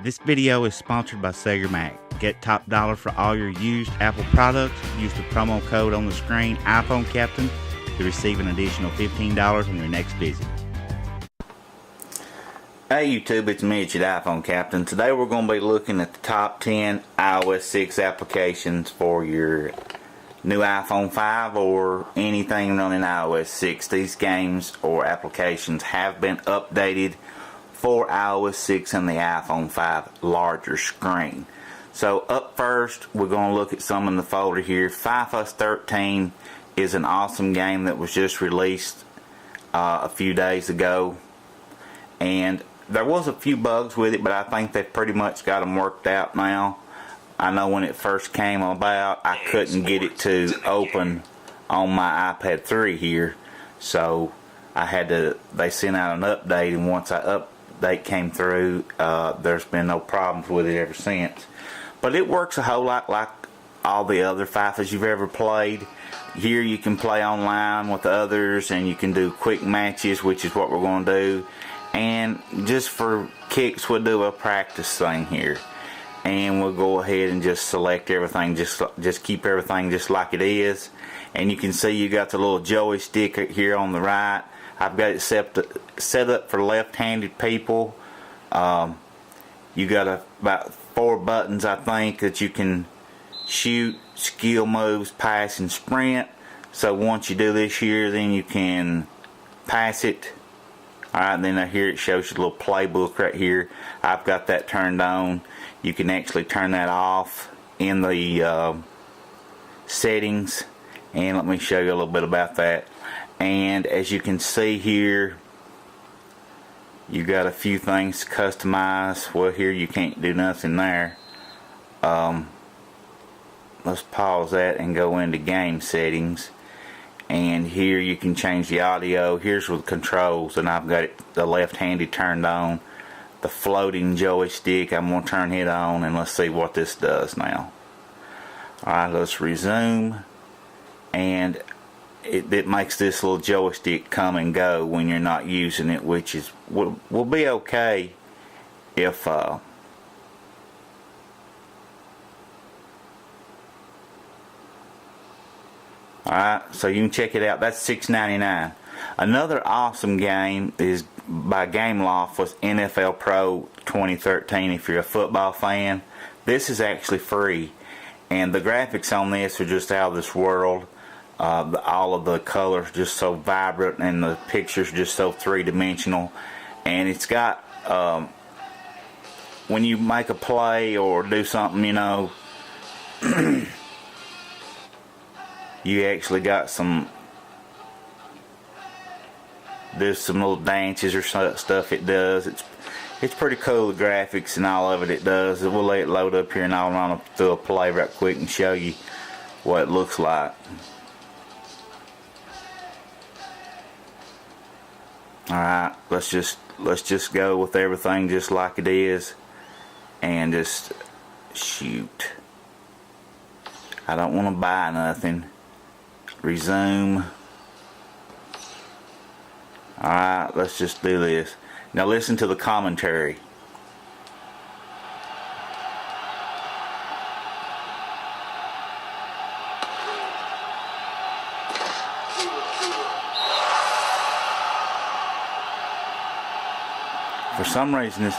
This video is sponsored by Sega Mac. Get top dollar for all your used Apple products. Use the promo code on the screen, iPhone Captain, to receive an additional $15 on your next visit. Hey YouTube, it's Mitch at iPhone Captain. Today we're going to be looking at the top 10 iOS 6 applications for your new iPhone 5 or anything running iOS 6. These games or applications have been updated for iOS 6 and the iPhone 5 larger screen. So up first, we're going to look at some in the folder here. FIFA 13 is an awesome game that was just released a few days ago, and there was a few bugs with it, but I think they've pretty much got them worked out now. I know when it first came about, I couldn't get it to open on my iPad 3 here, so I had to, they sent out an update, and once update came through, there's been no problems with it ever since. But it works a whole lot like all the other FIFAs you've ever played. Here you can play online with others, and you can do quick matches, which is what we're going to do. And just for kicks, we'll do a practice thing here, and we'll go ahead and just select everything, just keep everything just like it is. And you can see you got the little joystick here on the right. I've got it set up for left-handed people. You got about 4 buttons, I think, that you can shoot, skill moves, pass, and sprint. So once you do this here, then you can pass it. Alright, then here it shows you a little playbook right here. I've got that turned on. You can actually turn that off in the settings, and let me show you a little bit about that. And as you can see here, you got a few things to customize. Well, here you can't do nothing there. Let's pause that and go into game settings, and here you can change the audio. Here's with controls, and I've got the left-handed turned on. The floating joystick, I'm going to turn it on, and let's see what this does now. Alright, let's resume, and it makes this little joystick come and go when you're not using it, which is will be okay if alright, so you can check it out. That's $6.99. Another awesome game is by Games Oct was NFL Pro 2013. If you're a football fan, this is actually free, and the graphics on this are just out of this world. All of the colors just so vibrant, and the pictures just so three-dimensional. And it's got when you make a play or do something, you know, you actually got there's some little dances or stuff it does. It's pretty cool, the graphics and all of it does. We'll let it load up here, and I'll run through a play right quick and show you what it looks like. Alright, let's just go with everything just like it is, and just shoot. I don't want to buy nothing. Resume. Alright, let's just do this. Now listen to the commentary. For some reason,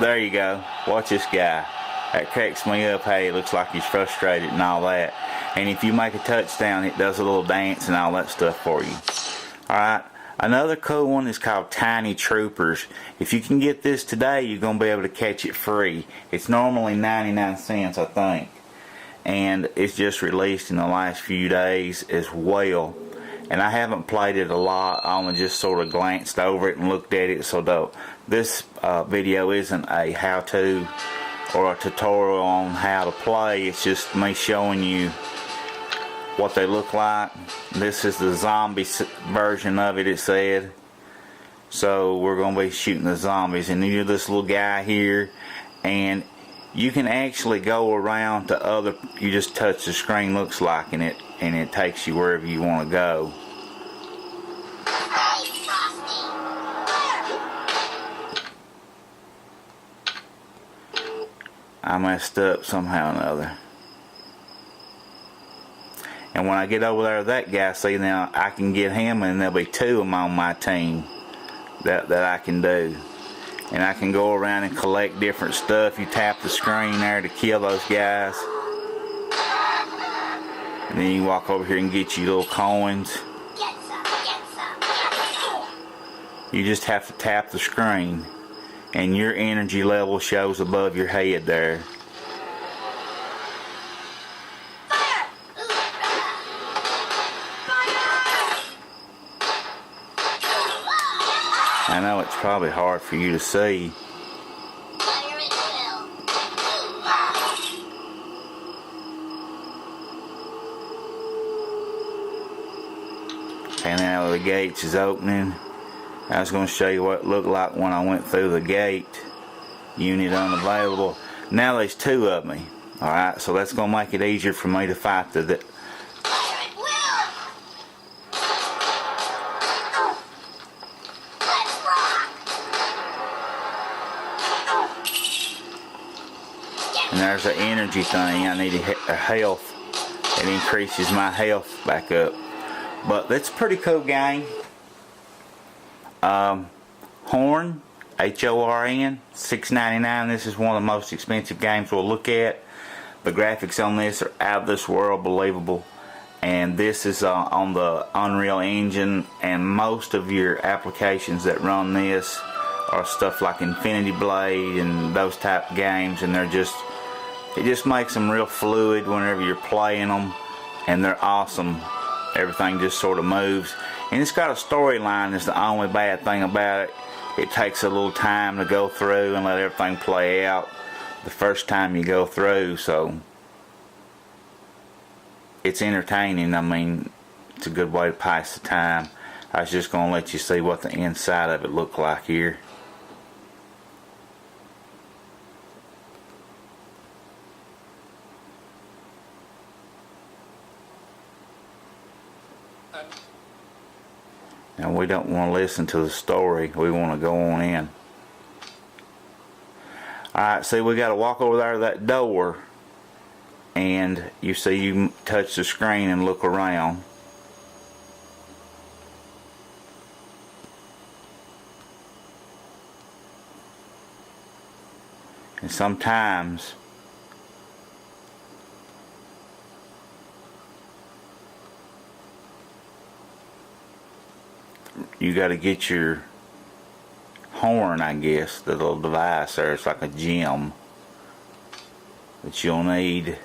there you go. Watch this guy. That cracks me up. Hey, it looks like he's frustrated and all that. And if you make a touchdown, it does a little dance and all that stuff for you. Alright, another cool one is called Tiny Troopers. If you can get this today, you're going to be able to catch it free. It's normally 99 cents, I think. And it's just released in the last few days as well. And I haven't played it a lot. I only just sort of glanced over it and looked at it. So this video isn't a how-to or a tutorial on how to play. It's just me showing you what they look like. This is the zombie version of it, it said. So we're going to be shooting the zombies. And you're this little guy here. And you can actually go around to other, you just touch the screen, looks like, and it takes you wherever you want to go. I messed up somehow or another. And when I get over there to that guy, see, now I can get him, and there'll be 2 of them on my team that I can do. And I can go around and collect different stuff. You tap the screen there to kill those guys. And then you walk over here and get you little coins. You just have to tap the screen, and your energy level shows above your head there. I know it's probably hard for you to see. And now the gates is opening. I was going to show you what it looked like when I went through the gate. Unit unavailable. Now there's 2 of me. Alright, so that's going to make it easier for me to fight the... And there's an energy thing. I need a health. It increases my health back up. But that's a pretty cool game. Horn, H-O-R-N, $6.99. This is one of the most expensive games we'll look at. The graphics on this are out of this world, believable. And this is on the Unreal Engine, and most of your applications that run this are stuff like Infinity Blade and those type of games, and it just makes them real fluid whenever you're playing them, and they're awesome. Everything just sort of moves, and it's got a storyline. Is the only bad thing about it. It takes a little time to go through and let everything play out the first time you go through, so it's entertaining. I mean, it's a good way to pass the time. I was just going to let you see what the inside of it looked like here. Now we don't want to listen to the story, we want to go on in. Alright, see, we got to walk over there to that door, and you see, you touch the screen and look around. And sometimes you got to get your horn, I guess, the little device there. It's like a gem that you'll need.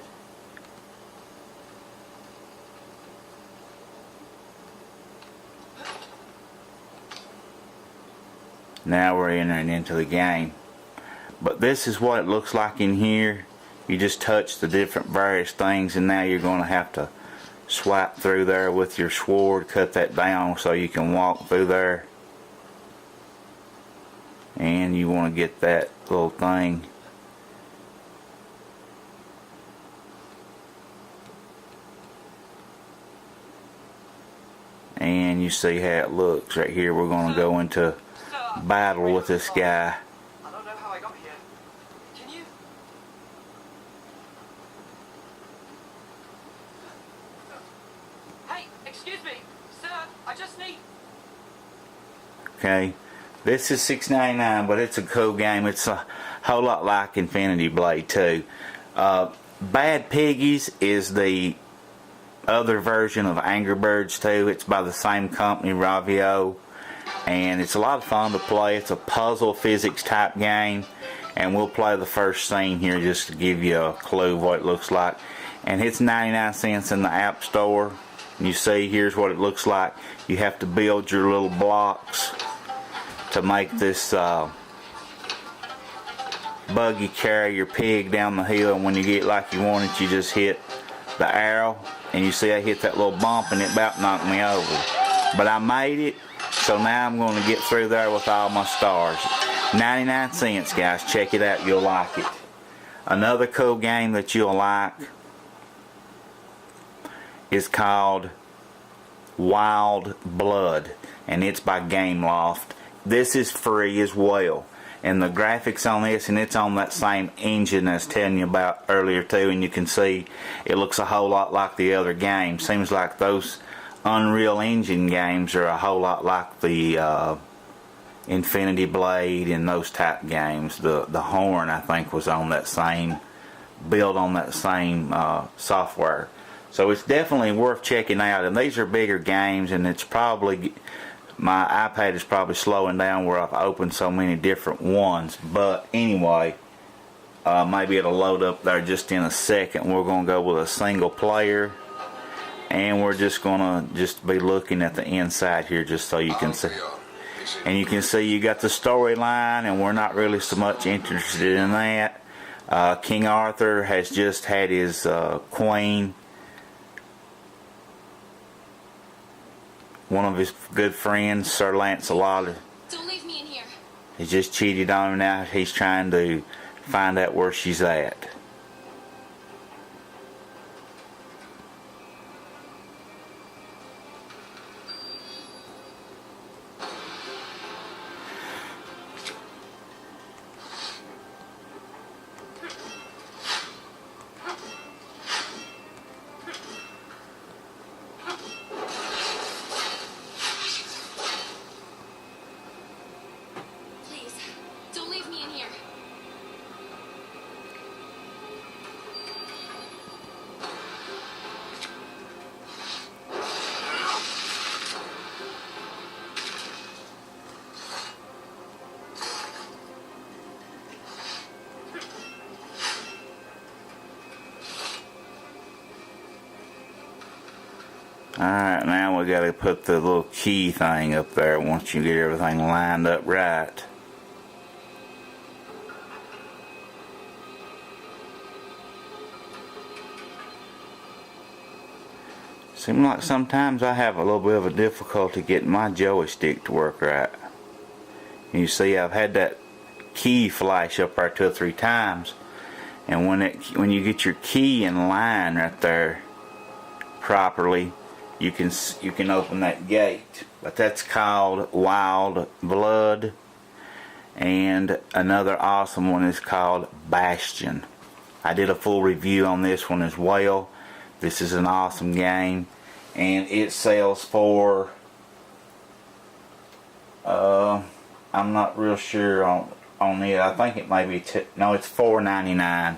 Now we're entering into the game. But this is what it looks like in here. You just touch the different various things, and now you're going to have to swipe through there with your sword, cut that down so you can walk through there. And you want to get that little thing. And you see how it looks right here. We're going to go into battle with this guy. I don't know how I got here. Can you? Hey, excuse me, sir. I just need. Okay, this is $6.99, but it's a cool game. It's a whole lot like Infinity Blade too. Bad Piggies is the other version of Angry Birds too. It's by the same company, Ravio, and it's a lot of fun to play. It's a puzzle physics type game, and we'll play the first scene here just to give you a clue what it looks like. And it's 99 cents in the App Store. And you see, here's what it looks like. You have to build your little blocks to make this buggy carry your pig down the hill, and when you get like you want it, you just hit the arrow, and you see I hit that little bump and it about knocked me over. But I made it, so now I'm going to get through there with all my stars. 99 cents, guys. Check it out. You'll like it. Another cool game that you'll like is called Wild Blood, and it's by Games Oct. This is free as well. And the graphics on this, and it's on that same engine I was telling you about earlier too, and you can see it looks a whole lot like the other games. Seems like those Unreal Engine games are a whole lot like the Infinity Blade and those type games. The Horn, I think, was on that same build, on that same software. So it's definitely worth checking out. And these are bigger games, and it's probably, my iPad is probably slowing down where I've opened so many different ones. But anyway, maybe it'll load up there just in a second. We're going to go with a single player, and we're just going to be looking at the inside here just so you can see. And you can see you got the storyline, and we're not really so much interested in that. King Arthur has just had his queen, one of his good friends, Sir Lancelot. Don't leave me in here. He just cheated on her. Now he's trying to find out where she's at. Please, don't leave me in here. Alright, now we got to put the little key thing up there once you get everything lined up right. Seems like sometimes I have a little bit of a difficulty getting my joystick to work right. You see, I've had that key flash up there 2 or 3 times, and when you get your key in line right there properly, you can open that gate. But that's called Wild Blood, and another awesome one is called Bastion. I did a full review on this one as well. This is an awesome game, and it sells for I'm not real sure on it. I think it may be no, it's $4.99.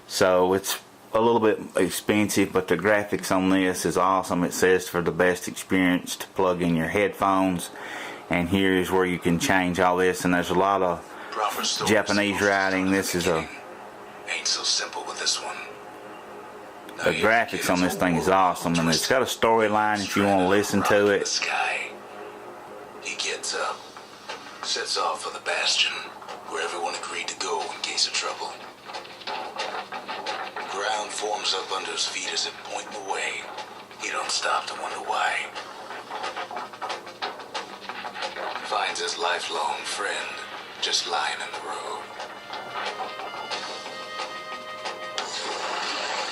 So it's a little bit expensive, but the graphics on this is awesome. It says for the best experience to plug in your headphones, and here is where you can change all this, and there's a lot of Japanese writing. This is ain't so simple with this one. the graphics on this thing is awesome, and it's got a storyline if you want to listen to it. He gets up, sets off for the Bastion, where everyone agreed to go in case of trouble. Ground forms up under his feet as it point the way. He don't stop to wonder why. Finds his lifelong friend just lying in the road.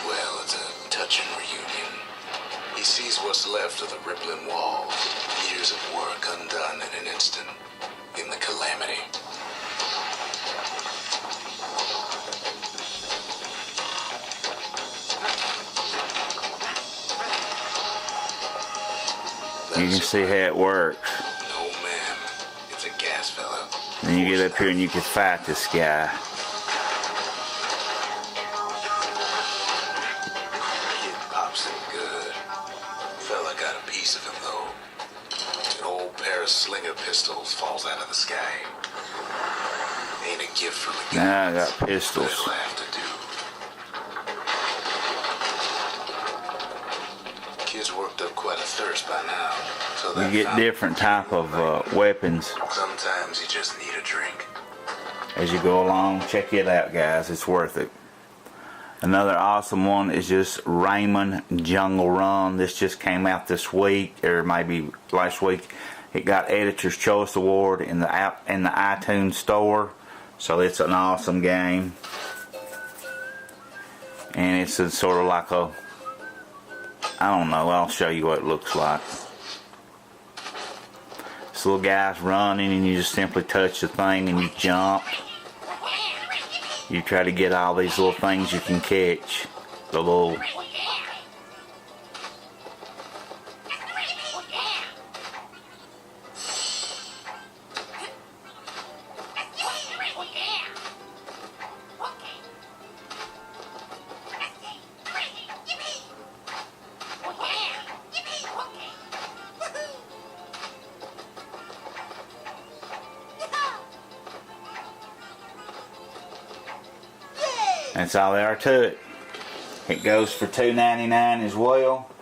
Well, it's a touching reunion. He sees what's left of the rippling walls, years of work undone in an instant, in the calamity. You can see how it works. No, ma'am. It's a gas fella. Then you get up here and you can fight this guy. Kid pops him good. Fella got a piece of him, though. An old pair of slinger pistols falls out of the sky. Ain't a gift from a guy. Now I got pistols. It'll have to do. Kid's worked up quite a thirst by now. So You get different type of weapons Sometimes you just need a drink. as you go along. Check it out, guys. It's worth it. Another awesome one is just Rayman Jungle Run. This just came out this week, or maybe last week. It got Editor's Choice Award in the iTunes store, so it's an awesome game. And it's a sort of like a, I don't know, I'll show you what it looks like. this little guy's running and you just simply touch the thing and you jump. You try to get all these little things you can catch. The little that's all there are to it. It goes for $2.99 as well.